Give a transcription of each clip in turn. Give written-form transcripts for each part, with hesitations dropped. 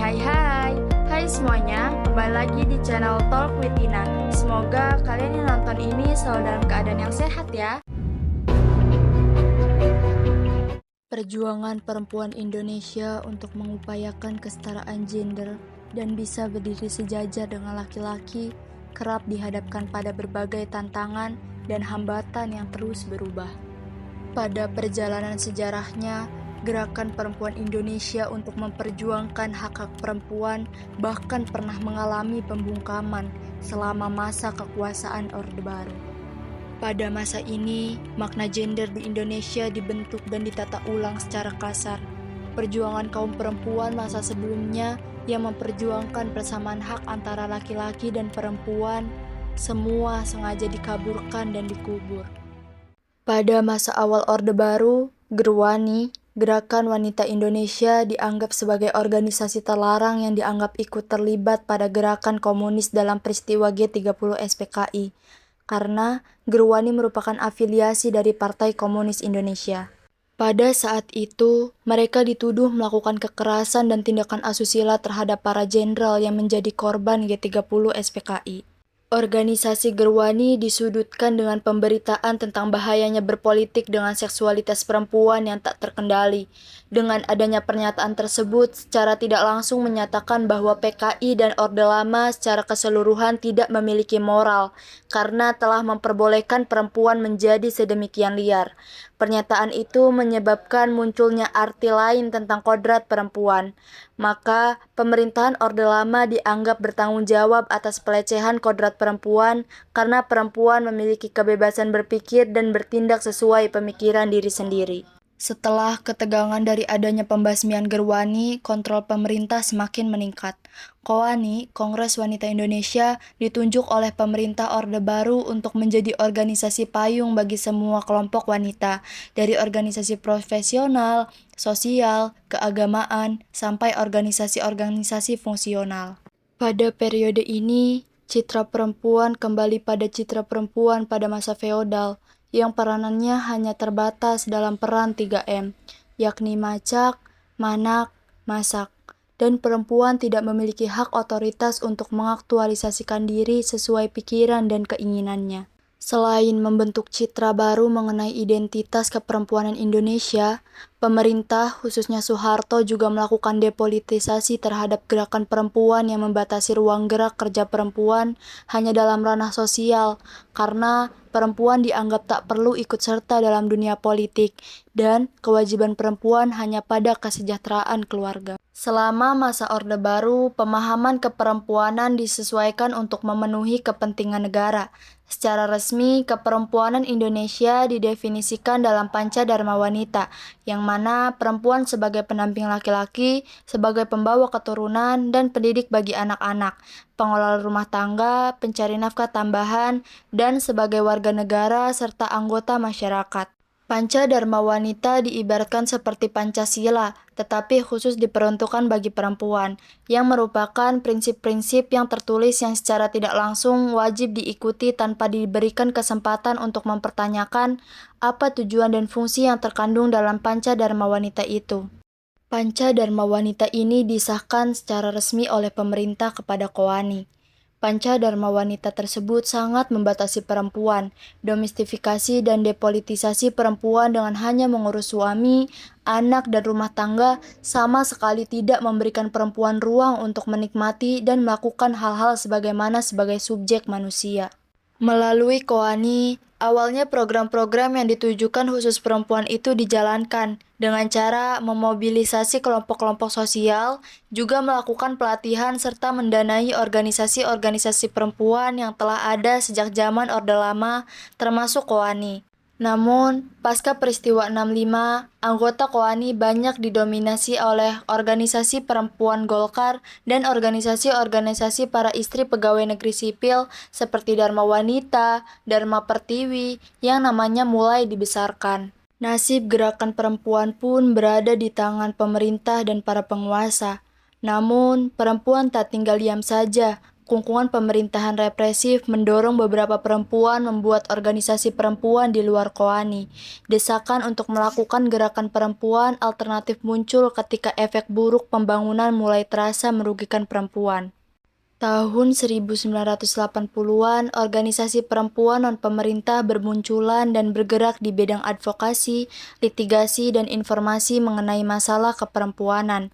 Hai semuanya, kembali lagi di channel Talk with Ina. Semoga kalian yang nonton ini selalu dalam keadaan yang sehat ya. Perjuangan perempuan Indonesia untuk mengupayakan kesetaraan gender dan bisa berdiri sejajar dengan laki-laki kerap dihadapkan pada berbagai tantangan dan hambatan yang terus berubah. Pada perjalanan sejarahnya, gerakan perempuan Indonesia untuk memperjuangkan hak-hak perempuan bahkan pernah mengalami pembungkaman selama masa kekuasaan Orde Baru. Pada masa ini, makna gender di Indonesia dibentuk dan ditata ulang secara kasar. Perjuangan kaum perempuan masa sebelumnya yang memperjuangkan persamaan hak antara laki-laki dan perempuan, semua sengaja dikaburkan dan dikubur. Pada masa awal Orde Baru, Gerwani, Gerakan Wanita Indonesia dianggap sebagai organisasi terlarang yang dianggap ikut terlibat pada gerakan komunis dalam peristiwa G30 SPKI, karena Gerwani merupakan afiliasi dari Partai Komunis Indonesia. Pada saat itu, mereka dituduh melakukan kekerasan dan tindakan asusila terhadap para jenderal yang menjadi korban G30 SPKI. Organisasi Gerwani disudutkan dengan pemberitaan tentang bahayanya berpolitik dengan seksualitas perempuan yang tak terkendali. Dengan adanya pernyataan tersebut, secara tidak langsung menyatakan bahwa PKI dan Orde Lama secara keseluruhan tidak memiliki moral, karena telah memperbolehkan perempuan menjadi sedemikian liar. Pernyataan itu menyebabkan munculnya arti lain tentang kodrat perempuan. Maka, pemerintahan Orde Lama dianggap bertanggung jawab atas pelecehan kodrat perempuan karena perempuan memiliki kebebasan berpikir dan bertindak sesuai pemikiran diri sendiri. Setelah ketegangan dari adanya pembasmian Gerwani, kontrol pemerintah semakin meningkat. KOANI, Kongres Wanita Indonesia, ditunjuk oleh pemerintah Orde Baru untuk menjadi organisasi payung bagi semua kelompok wanita, dari organisasi profesional, sosial, keagamaan, sampai organisasi-organisasi fungsional. Pada periode ini, citra perempuan kembali pada citra perempuan pada masa feodal, yang peranannya hanya terbatas dalam peran 3M, yakni macak, manak, masak, dan perempuan tidak memiliki hak otoritas untuk mengaktualisasikan diri sesuai pikiran dan keinginannya. Selain membentuk citra baru mengenai identitas keperempuanan Indonesia, pemerintah, khususnya Soeharto, juga melakukan depolitisasi terhadap gerakan perempuan yang membatasi ruang gerak kerja perempuan hanya dalam ranah sosial, karena perempuan dianggap tak perlu ikut serta dalam dunia politik, dan kewajiban perempuan hanya pada kesejahteraan keluarga. Selama masa Orde Baru, pemahaman keperempuanan disesuaikan untuk memenuhi kepentingan negara. Secara resmi, keperempuanan Indonesia didefinisikan dalam Panca Dharma Wanita, yang mana perempuan sebagai pendamping laki-laki, sebagai pembawa keturunan, dan pendidik bagi anak-anak, pengelola rumah tangga, pencari nafkah tambahan, dan sebagai warga negara serta anggota masyarakat. Panca Dharma Wanita diibaratkan seperti Pancasila, tetapi khusus diperuntukkan bagi perempuan, yang merupakan prinsip-prinsip yang tertulis yang secara tidak langsung wajib diikuti tanpa diberikan kesempatan untuk mempertanyakan apa tujuan dan fungsi yang terkandung dalam Panca Dharma Wanita itu. Panca Dharma Wanita ini disahkan secara resmi oleh pemerintah kepada KOANI. Panca Dharma Wanita tersebut sangat membatasi perempuan, domestifikasi dan depolitisasi perempuan dengan hanya mengurus suami, anak, dan rumah tangga, sama sekali tidak memberikan perempuan ruang untuk menikmati dan melakukan hal-hal sebagaimana sebagai subjek manusia. Melalui KOANI, awalnya program-program yang ditujukan khusus perempuan itu dijalankan dengan cara memobilisasi kelompok-kelompok sosial, juga melakukan pelatihan serta mendanai organisasi-organisasi perempuan yang telah ada sejak zaman Orde Lama, termasuk KOANI. Namun, pasca peristiwa 65, anggota KOANI banyak didominasi oleh organisasi perempuan Golkar dan organisasi-organisasi para istri pegawai negeri sipil seperti Dharma Wanita, Dharma Pertiwi, yang namanya mulai dibesarkan. Nasib gerakan perempuan pun berada di tangan pemerintah dan para penguasa. Namun, perempuan tak tinggal diam saja. Kungkungan pemerintahan represif mendorong beberapa perempuan membuat organisasi perempuan di luar Koani. Desakan untuk melakukan gerakan perempuan alternatif muncul ketika efek buruk pembangunan mulai terasa merugikan perempuan. Tahun 1980-an, organisasi perempuan non-pemerintah bermunculan dan bergerak di bidang advokasi, litigasi, dan informasi mengenai masalah keperempuanan.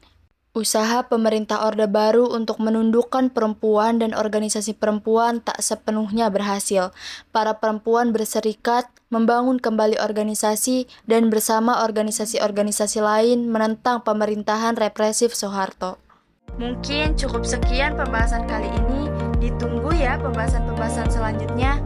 Usaha pemerintah Orde Baru untuk menundukkan perempuan dan organisasi perempuan tak sepenuhnya berhasil. Para perempuan berserikat, membangun kembali organisasi, dan bersama organisasi-organisasi lain menentang pemerintahan represif Soeharto. Mungkin cukup sekian pembahasan kali ini. Ditunggu ya pembahasan-pembahasan selanjutnya.